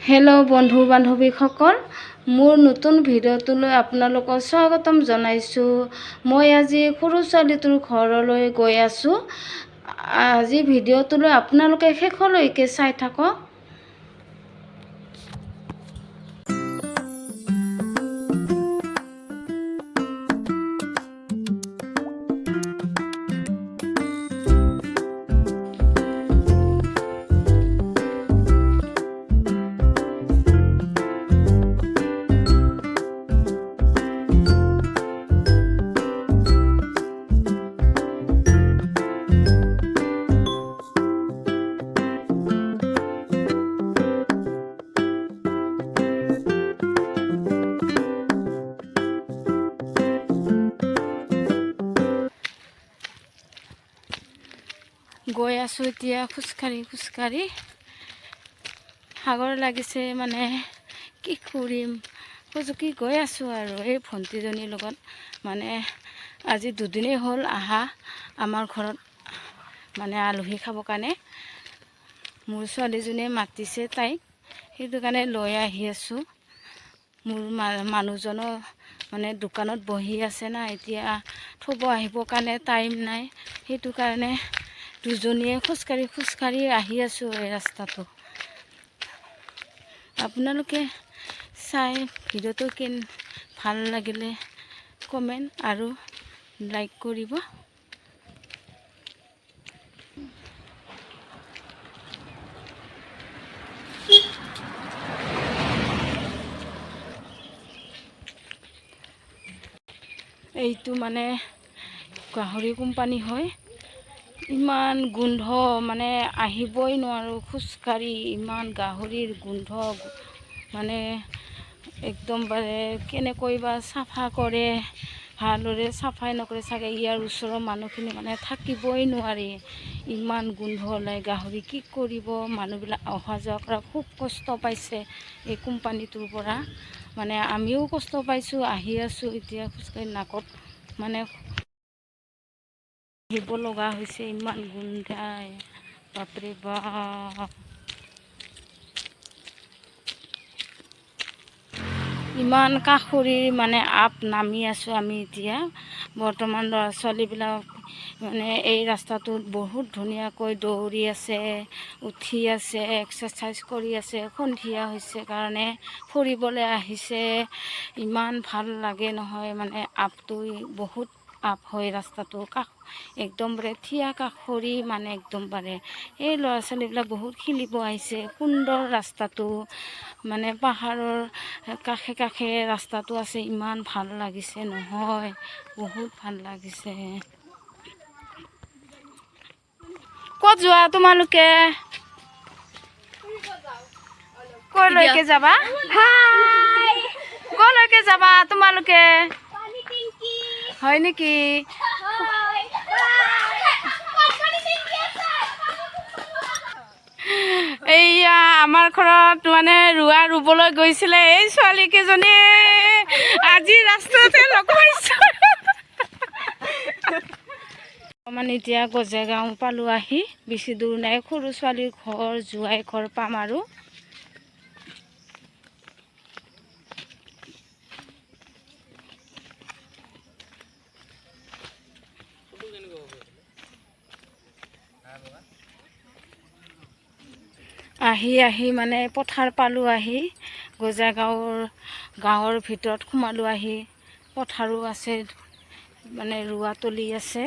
Hello' বন্ধু বান্ধৱীসকল, মোৰ নতুন ভিডিঅ'টোলৈ আপোনালোকক স্বাগতম জনাইছোঁ। মই আজি সৰু ছোৱালীটোৰ ঘৰলৈ গৈ আছোঁ। আজি ভিডিঅ'টোলৈ আপোনালোকে শেষলৈকে চাই থাকক। গৈ আছোঁ এতিয়া খোজকাঢ়ি সাগৰ লাগিছে, মানে কি কৰিম খোজকি গৈ আছোঁ আৰু এই ভণ্টিজনীৰ লগত। মানে আজি দুদিনেই হ'ল আহা আমাৰ ঘৰত, মানে আলহী খাবৰ কাৰণে মোৰ ছোৱালীজনীয়ে মাতিছে তাইক, সেইটো কাৰণে লৈ আহি আছোঁ। মোৰ মানুহজনো মানে দোকানত বহি আছে না, এতিয়া থ'ব আহিবৰ কাৰণে টাইম নাই, সেইটো কাৰণে দুজনীয়ে খোজকাঢ়ি আহি আছোঁ এই ৰাস্তাটো। আপোনালোকে চাই ভিডিঅ'টো ভাল লাগিলে কমেণ্ট আৰু লাইক কৰিব। এইটো মানে গাহৰি কোম্পানী হয়। ইমান গোন্ধ, মানে আহিবই নোৱাৰোঁ খোজকাঢ়ি, ইমান গাহৰিৰ গোন্ধ, মানে একদম কেনেকৈ বা চাফা কৰে, ভালদৰে চাফাই নকৰে চাগে। ইয়াৰ ওচৰৰ মানুহখিনি মানে থাকিবই নোৱাৰি, ইমান গোন্ধ ওলায় গাহৰি। কি কৰিব, মানুহবিলাক অহা যোৱা কৰা খুব কষ্ট পাইছে এই কোম্পানীটোৰ পৰা। মানে আমিও কষ্ট পাইছোঁ, আহি আছোঁ এতিয়া খোজকাঢ়ি, নাকত মানে আহিব লগা হৈছে, ইমান গোন্ধায়, বাপৰে বাপ। ইমান কাষৰীৰ মানে নামি আছোঁ আমি এতিয়া বৰ্তমান। ল'ৰা ছোৱালীবিলাক মানে এই ৰাস্তাটোত বহুত ধুনীয়াকৈ দৌৰি আছে, উঠি আছে, এক্সাৰচাইজ কৰি আছে। সন্ধিয়া হৈছে কাৰণে ফুৰিবলৈ আহিছে, ইমান ভাল লাগে নহয়। মানে আপটো বহুত আপ হয় ৰাস্তাটো, একদম থিয়া কাষৰী, মানে একদম এই ল'ৰা ছোৱালীবিলাক বহুত খেলিব আহিছে। সুন্দৰ ৰাস্তাটো, মানে পাহাৰৰ কাষে ৰাস্তাটো আছে, ইমান ভাল লাগিছে নহয়, বহুত ভাল লাগিছে। ক'ত যোৱা তোমালোকে? ক'লৈকে যাবা? ক'লৈকে যাবা তোমালোকে? হয় নেকি? এইয়া আমাৰ ঘৰত মানে ৰুবলৈ গৈছিলে এই ছোৱালীকেইজনী, আজি ৰাস্তাতে লগ পাইছোঁ। মানে এতিয়া গজেগাঁও পালোঁ আহি, বেছি দূৰ নাই, সৰু ছোৱালীৰ ঘৰ, জোৱাই ঘৰ পাম আৰু। আহি মানে পথাৰ পালোঁ, আহি গাঁৱৰ ভিতৰত সোমালোঁ, আহি পথাৰো আছে, মানে ৰোৱাতলি আছে।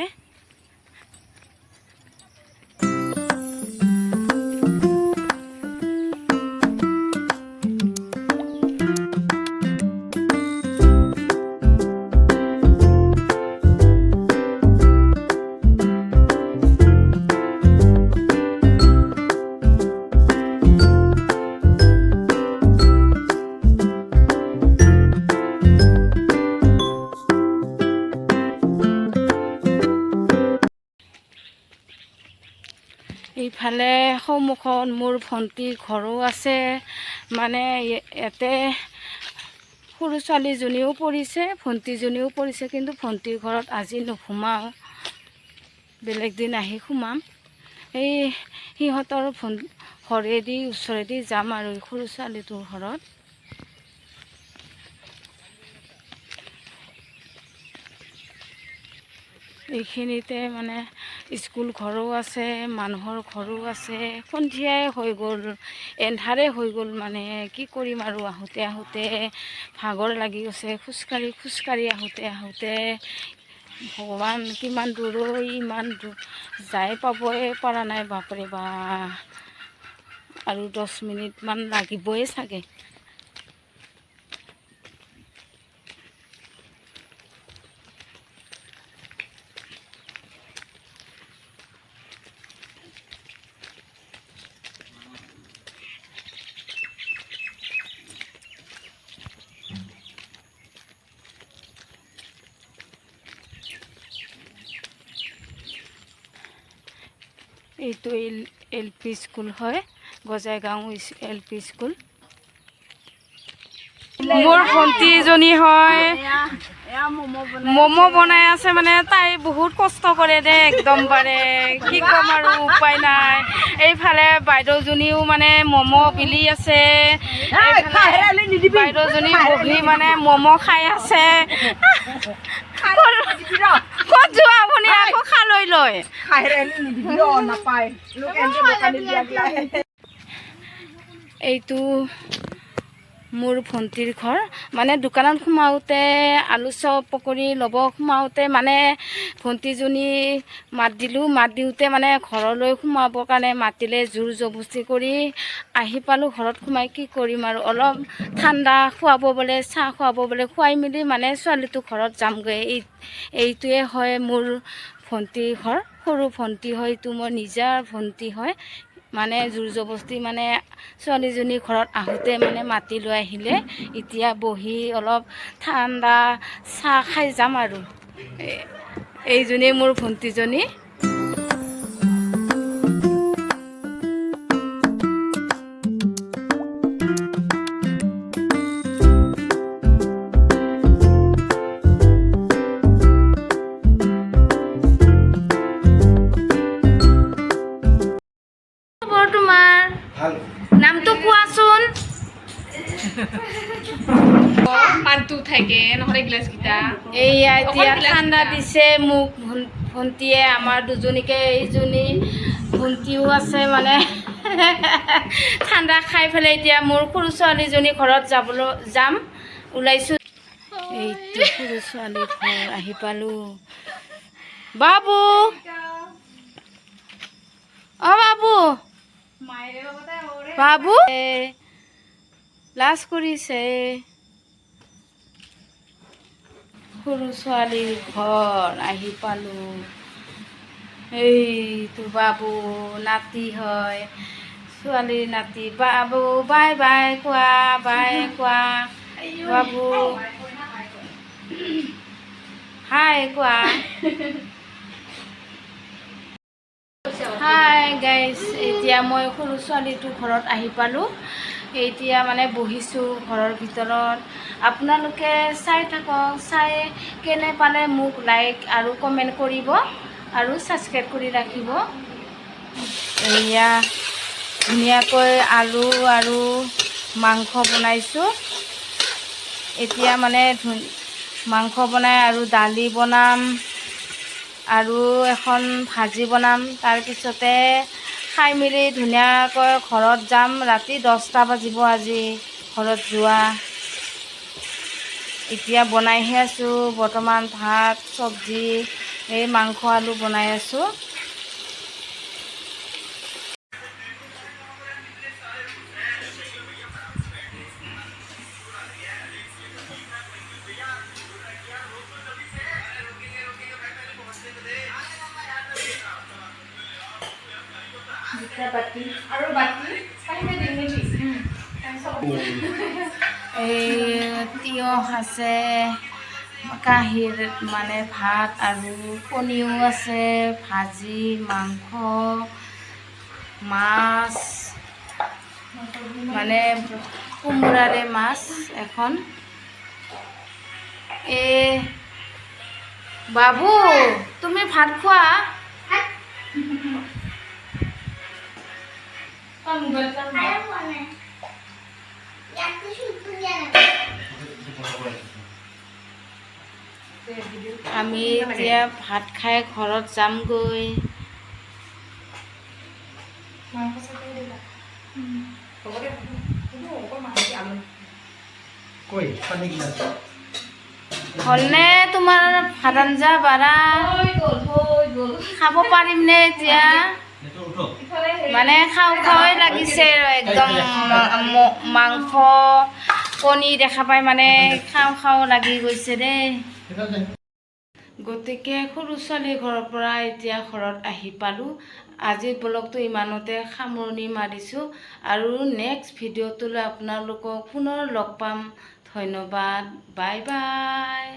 এইফালে সন্মুখত মোৰ ভণ্টিৰ ঘৰো আছে, মানে ইয়াতে সৰু ছোৱালীজনীও পৰিছে, ভণ্টিজনীও পৰিছে, কিন্তু ভণ্টিৰ ঘৰত আজি নোসোমাওঁ, বেলেগ দিন আহি সোমাম। এই সিহঁতৰ ঘৰেদি ওচৰেদি যাম আৰু সৰু ছোৱালীটোৰ ঘৰত। এইখিনিতে মানে স্কুল ঘৰো আছে, মানুহৰ ঘৰো আছে। সন্ধিয়াই হৈ গ'ল, এন্ধাৰে হৈ গ'ল। মানে কি কৰিম আৰু আহোঁতে আহোঁতে ভাগৰ লাগি গৈছে, খোজকাঢ়ি আহোঁতে ভগৱান কিমান দূৰ, ইমান দূৰ যাই পাবই পৰা নাই। বাপৰে বা, আৰু 10 মিনিটমান লাগিবই চাগে। এইটো LP স্কুল হয়, গজাইগাঁও LP স্কুল। মোৰ ভণ্টিজনী হয়, ম'ম' বনাই আছে। মানে তাই বহুত কষ্ট কৰে দে, একদম পাৰে কি ক'ম আৰু, উপায় নাই। এইফালে বাইদেউজনীও মানে ম'ম' বিলি আছে, বাইদেউজনী বহি মানে ম'ম' খাই আছে। ক'ত যোৱা আপুনি, আকৌ খালৈ লয়। এইটো মোৰ ভণ্টিৰ ঘৰ। মানে দোকানত সোমাওঁতে, আলু চপ পকৰি ল'ব সোমাওঁতে মানে ভণ্টিজনী মাত দিলোঁ। মাত দিওঁতে মানে ঘৰলৈ সোমাবৰ কাৰণে মাতিলে, জোৰ জবস্তি কৰি আহি পালোঁ। ঘৰত সোমাই কি কৰিম আৰু, অলপ ঠাণ্ডা খুৱাব বোলে, চাহ খুৱাব বোলে, খুৱাই মেলি মানে ছোৱালীটো ঘৰত যামগৈ। এইটোৱে হয় মোৰ ভণ্টিৰ ঘৰ, সৰু ভণ্টি হয়, এইটো মোৰ নিজৰ ভণ্টি হয়। মানে জোৰ জবস্তি মানে ছোৱালীজনী ঘৰত আহোঁতে মানে মাতি লৈ আহিলে। এতিয়া বহি অলপ ঠাণ্ডা চাহ খাই যাম আৰু। এইজনী মোৰ ভণ্টিজনী। তোমাৰ নামটো কোৱাচোন। এইয়া এতিয়া ঠাণ্ডা দিছে মোক ভণ্টিয়ে, আমাৰ দুজনীকে। এইজনী ভণ্টিও আছে মানে ঠাণ্ডা খাই পেলাই এতিয়া মোৰ সৰু ছোৱালীজনী ঘৰত যাম ওলাইছোঁ। এইটো সৰু ছোৱালীৰ ঘৰ আহি পালোঁ। বাবু, অ বাবু, বাবু লাজ কৰিছে। সৰু ছোৱালীৰ ঘৰ আহি পালোঁ। এইটো বাবু নাতি হয়, ছোৱালীৰ নাতি। বাবু বাই বাই কোৱা, বাই কোৱা। বাবু হাই কোৱা। হাই গাইজ, এতিয়া মই সৰু ছোৱালীটোৰ ঘৰত আহি পালোঁ। এতিয়া মানে বহিছোঁ ঘৰৰ ভিতৰত। আপোনালোকে চাই থাকক, চাই কেনে পালে মোক লাইক আৰু কমেণ্ট কৰিব আৰু ছাবস্ক্ৰাইব কৰি ৰাখিব। এয়া ধুনীয়াকৈ আলু আৰু মাংস বনাইছোঁ। এতিয়া মানে মাংস বনাই আৰু দালি বনাম আৰু এখন ভাজি বনাম। তাৰপিছতে খাই মেলি ধুনীয়াকৈ ঘৰত যাম। ৰাতি 10টা বাজিব আজি ঘৰত যোৱা। এতিয়া বনাইহে আছোঁ বৰ্তমান, ভাত চব্জি, এই মাংস আলু বনাই আছোঁ। এই তিয়হ আছে, কাঁহীৰ মানে ভাত আৰু কণীও আছে, ভাজি, মাংস, মাছ, মানে কোমোৰাৰে মাছ এখন। বাবু তুমি ভাত খোৱা। আমি এতিয়া ভাত খাই ঘৰত যামগৈ। হ'লনে তোমাৰ ভাত আঞ্জা বাৰা? খাব পাৰিম নে এতিয়া? মানে খাওঁ খাওঁই লাগিছে একদম মাংস কণী দেখা পাই মানে খাওঁ খাওঁ লাগি গৈছে দেই। গতিকে সৰু ছোৱালীৰ ঘৰৰ পৰা এতিয়া ঘৰত আহি পালোঁ। আজিৰ ব্লগটো ইমানতে সামৰণি মাৰিছোঁ আৰু নেক্সট ভিডিঅ'টোলৈ আপোনালোকক পুনৰ লগ পাম। ধন্যবাদ, বাই বাই।